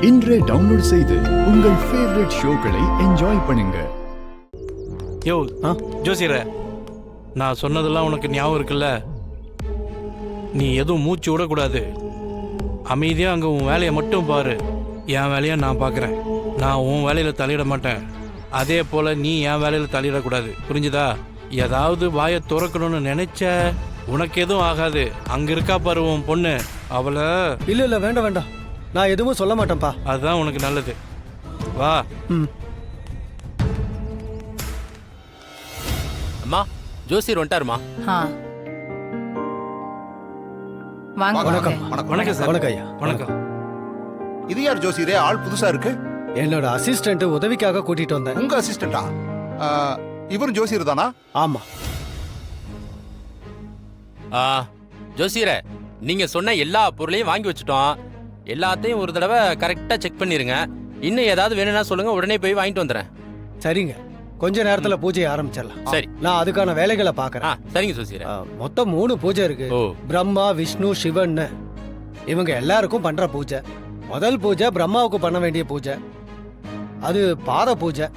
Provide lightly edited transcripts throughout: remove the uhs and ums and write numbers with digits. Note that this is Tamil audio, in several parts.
இன்றே டவுன்லோட் செய்து உங்கள் ஃபேவரட் ஷோக்களை என்ஜாய் பண்ணுங்க. யோ ஜோசியர, நான் சொன்னதெல்லாம் உனக்கு ஞாபகம் இருக்குல்ல? நீ எதுவும் மூச்சு விடக்கூடாது. அமைதியாக அங்கே உன் வேலையை மட்டும் பாரு. என் வேலையை நான் பார்க்குறேன். நான் உன் வேலையில் தலையிட மாட்டேன். அதே போல் நீ என் வேலையில் தலையிடக்கூடாது. புரிஞ்சுதா? ஏதாவது வாயை திறக்கணும்னு நினைச்ச உனக்கு எதுவும் ஆகாது. அங்கே இருக்கா பாரு உன் பொண்ணு, அவளை... இல்லை வேண்டாம் வேண்டாம், நான் எதுவும் சொல்ல மாட்டேன்ப்பா. அதுதான் உனக்கு நல்லது. வா. அம்மா, ஜோசியர் வந்துட்டாருமா. வணக்கம். வணக்கம் சார். வணக்கம் ஐயா. வணக்கம். இது யார் ஜோசியரே? ஆள் புதுசா இருக்கு. என்னோட அசிஸ்டன்ட் உதவிக்காக கூட்டிட்டு வந்தேன். உங்க அசிஸ்டண்டா? இவரும் ஜோசியர் தானா? ஆமா. ஜோசியரே, நீங்க சொன்ன எல்லா பொருளையும் வாங்கி வச்சுட்டோம். எல்லாத்தையும் ஒரு தடவை கரெக்டா செக் பண்ணிருங்க. இன்னும் ஏதாவது வேணும்னா சொல்லுங்க, உடனே போய் வாங்கிட்டு வந்துடுறேன். சரிங்க, கொஞ்ச நேரத்துல பூஜையை ஆரம்பிச்சிடலாம். சரி, நான் அதுக்கான வேலைகளை பாக்குறேன். சரிங்க ஜோசியரே. மொத்தம் 3 பூஜை இருக்கு. பிரம்மா, விஷ்ணு, சிவன், இவங்க எல்லாருக்கும் பண்ற பூஜை. முதல் பூஜை பிரம்மாவுக்கு பண்ண வேண்டிய பூஜை, அது பாத பூஜை.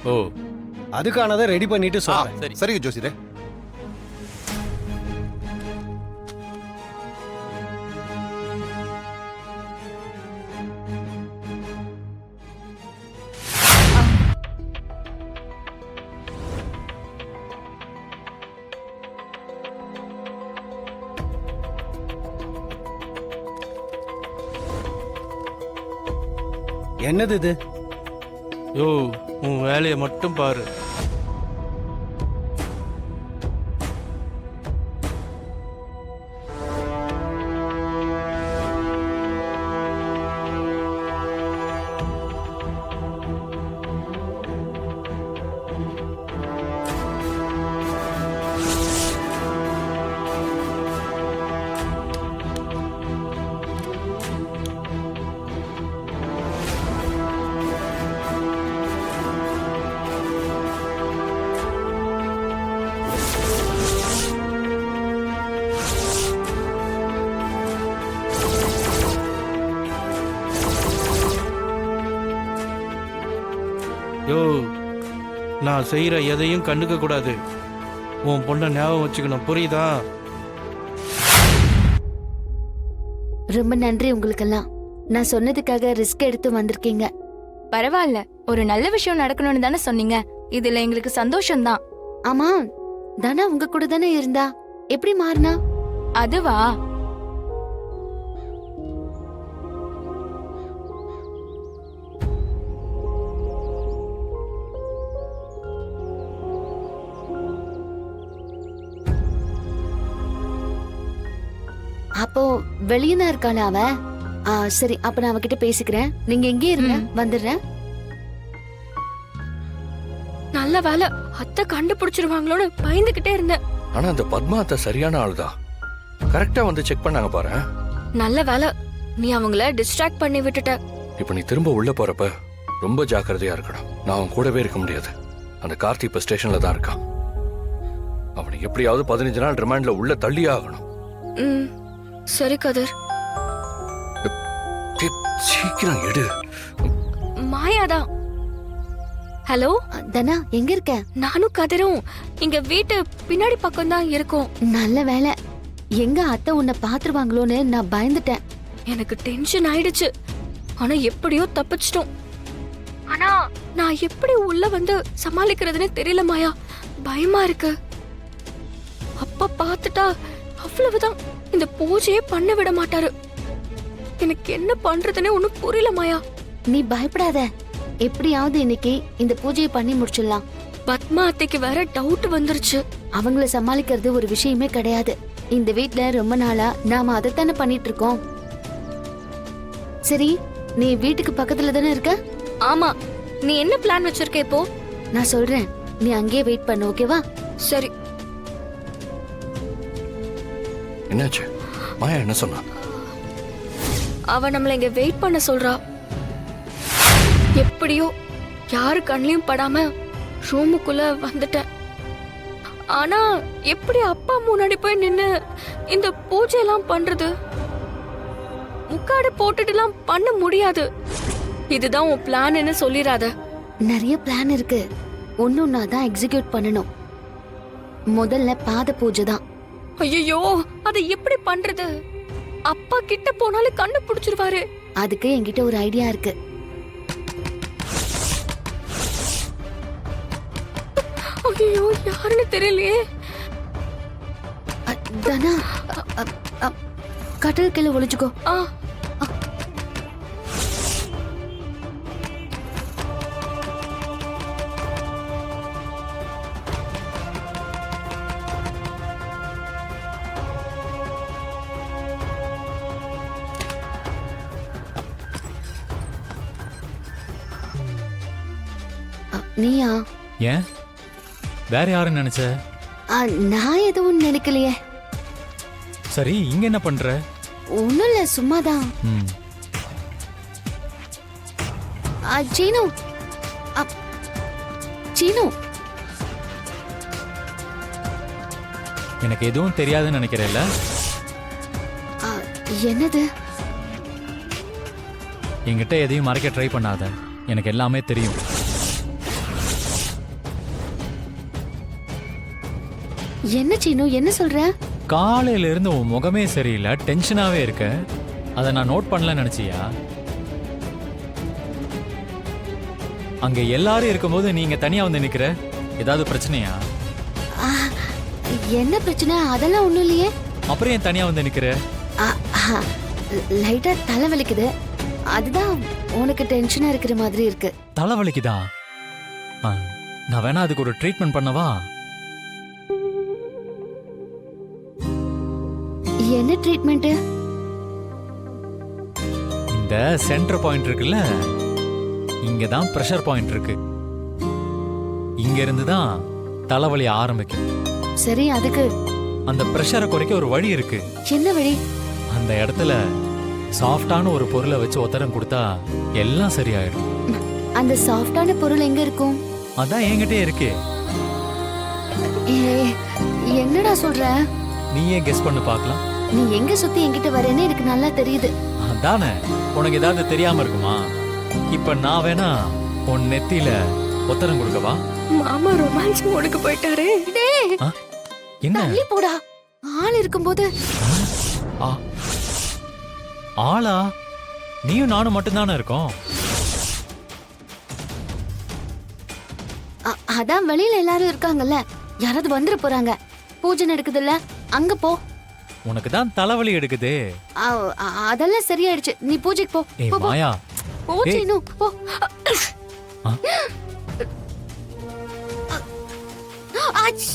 அதுக்கானதை ரெடி பண்ணிட்டு சொல்றேன். சரிங்க ஜோசியரே. என்னது இது? யோ, உன் வேலையை மட்டும் பாரு. யோ, நான் செய்யற எதையும் கண்டுக்க கூடாது. உன் பொண்ணை ஞாபகம் வச்சுக்கணும், புரியுதா? ரொம்ப நன்றி உங்களுக்கெல்லாம். நான் சொன்னதுக்காக ரிஸ்க் எடுத்து வந்திருக்கீங்க. பரவாயில்ல, ஒரு நல்ல விஷயம் நடக்கணும்னு தானே சொன்னீங்க. இதுல எங்களுக்கு சந்தோஷம்தான். ஆமா, தனா உங்க கூட தானே இருந்தா, எப்படி மாறினா? அதுவா, அப்போ வெளியே தான் இருக்காளா அவ? சரி, அப்ப நான் அவகிட்ட பேசிக்கிறேன். நீங்க எங்கே இருங்க, வந்துடுறேன். நல்ல வேலை, அத்தை கண்டுபிடிச்சிருவாங்களோன்னு பயந்துகிட்டே இருந்தேன். ஆனா அந்த பத்மா அத்தை சரியான ஆளுதான். கரெக்டா வந்து செக் பண்ணாங்க பாரு. நல்ல வேலை, நீ அவங்கள டிஸ்ட்ராக்ட் பண்ணி விட்டுட்ட. இப்ப நீ திரும்ப உள்ள போறப்ப ரொம்ப ஜாக்கிரதையா இருக்கணும். நான் அவன் கூடவே இருக்க முடியாது. அந்த கார்த்தி இப்ப ஸ்டேஷன்ல தான் இருக்கான். அவனை எப்படியாவது 15 நாள் ரிமாண்ட்ல உள்ள தள்ளியே ஆகணும். சரி கதிர். சீக்கிரம் எடு. மாயாதான். ஹலோ தனா, எங்க இருக்க? நானும் கதிரும் இங்க வீட்டு பின்னாடி பக்கம் தான் இருக்கோம். நல்ல வேலை, எங்க அத்தை உன்னை பாத்துருவாங்களோன்னு நான் பயந்துட்டேன். எனக்கு டென்ஷன் ஆயிடுச்சு. ஆனா எப்படியோ தப்பிச்சிட்டோம். ஆனா நான் எப்படி உள்ள வந்து சமாளிக்கிறதுன்னு தெரியல மாயா. பயமா இருக்கு. அப்பா பாத்துட்டா அவ்வளவுதான், இந்த பூஜையே பண்ண விட மாட்டாரு. எனக்கு என்ன பண்றதுன்னு ஒண்ணும் புரியல மாயா. நீ பயப்படாத, எப்படியாவது இன்னைக்கு இந்த பூஜையை பண்ணி முடிச்சிடலாம். பத்மா அத்தைக்கு வேற டவுட் வந்துருச்சு. அவங்கள சமாளிக்கிறது ஒரு விஷயமே கிடையாது. இந்த வீட்ல ரொம்ப நாளா நாம அதைத்தானே பண்ணிட்டு இருக்கோம். சரி, நீ வீட்டுக்கு பக்கத்துல தானே இருக்க? ஆமா. நீ என்ன பிளான் வச்சிருக்க இப்போ? நான் சொல்றேன், நீ அங்கேயே வெயிட் பண்ணு, ஓகேவா? சரி. என்னாச்சு? மாயா என்ன சொன்னா? அவ நம்மள இங்க வெயிட் பண்ண சொல்றா. எப்படியோ யாரு கண்ணிலையும் படாம ரூமுக்குள்ள வந்துட்டேன். ஆனா எப்படி அப்பா முன்னாடி போய் நின்னு இந்த பூஜை எல்லாம் பண்றது? முக்காடு போட்டுட்டுலாம் பண்ண முடியாது. இதுதான் உன் பிளான்னு சொல்லிராத. நிறைய பிளான் இருக்கு, ஒன்னொன்னா தான் எக்ஸிக்யூட் பண்ணணும். முதல்ல பாத பூஜை தான். ஐயோ, அதை எப்படி பண்றது? அப்பா கிட்ட போனாலும் கண்டுபிடிச்சிருவாரு. அதுக்கு என்கிட்ட ஒரு ஐடியா இருக்கு. ஐயோ, யாருன்னு தெரியலையே. தனா, கட்டல் கீழே ஒளிச்சுக்கோ. ஆ, நீயா? ஏன் வேற யாருன்னு நினைச்ச? நான் எதுவும் நினைக்கலையே. சரி, இங்க என்ன பண்ற? ஒண்ணும் இல்ல, சும்மாதான். ம், சீனு, சீனு, எனக்கு எதுவும் தெரியாதுன்னு நினைக்கிறேல்ல? என்னது? என்கிட்ட எதையும் மறைக்க ட்ரை பண்ணாத, எனக்கு எல்லாமே தெரியும். என்ன சீனு, என்ன சொல்ற? காலையில இருந்து உன் முகமே சரியில்லை, டென்ஷனாவே இருக்க. அதை நான் நோட் பண்ணல நினைச்சியா? அங்க எல்லாரும் இருக்கும்போது நீங்க தனியா வந்து நிக்கிற, ஏதாவது பிரச்சனையா? ஆ, என்ன பிரச்சனை? அதெல்லாம் ஒண்ணும் இல்லையே. அப்புறம் ஏன் தனியா வந்து நிக்கிற? லைட்டா தலை வலிக்குது, அதுதான் உனக்கு டென்ஷனா இருக்கிற மாதிரி இருக்கு. தலைவலிக்குதா? நான் வேணா அதுக்கு ஒரு ட்ரீட்மெண்ட் பண்ணவா? என்ன ட்ரீட்மெண்ட்? இந்த சென்டர் பாயிண்ட் இருக்குல்ல, இங்க தான் பிரஷர் பாயிண்ட் இருக்கு. இங்க இருந்து தான் தலைவலி ஆரம்பிக்கும். சரி, அதுக்கு அந்த பிரஷரை குறைக்க ஒரு வழி இருக்கு. என்ன வழி? அந்த இடத்துல சாஃப்டான ஒரு பொருளை வச்சு ஒத்தடம் கொடுத்தா எல்லாம் சரியாயிடும். அந்த சாஃப்டான பொருள் எங்க இருக்கும்? அதான் என்கிட்டே இருக்கே. ஏய், என்னடா சொல்ற? நீயே கெஸ் பண்ணு பார்க்கலாம். நீ எங்க சுத்தி என்கிட்ட வரேன்னு எனக்கு நல்லா தெரியுது. அதானே, உனக்கு ஏதாவது தெரியாம இருக்குமா? இப்ப நான் வேணா உன் நெத்தியில ஒத்தடம் கொடுக்கவா? மாமா ரொமான்ஸ் மோடுக்கு போயிட்டாரு. டேய், ஆ? என்ன தள்ளி போடா. ஆள் இருக்கும்போது. ஆ. ஆளா? நீயும் நானும் மட்டும்தானே இருக்கோம். அதான் வெளியில எல்லாரும் இருக்காங்கல்ல, யாராவது வந்துட போறாங்க. பூஜை நடக்குதுல்ல, அங்க போ. உனக்கு தான் தலைவலி எடுக்குது. அதெல்லாம் சரியாயிடுச்சு, நீ பூஜைக்கு போ. ஏய் போ, போ. மாயா, போ சீனு, போ. ஆ? ஆச்.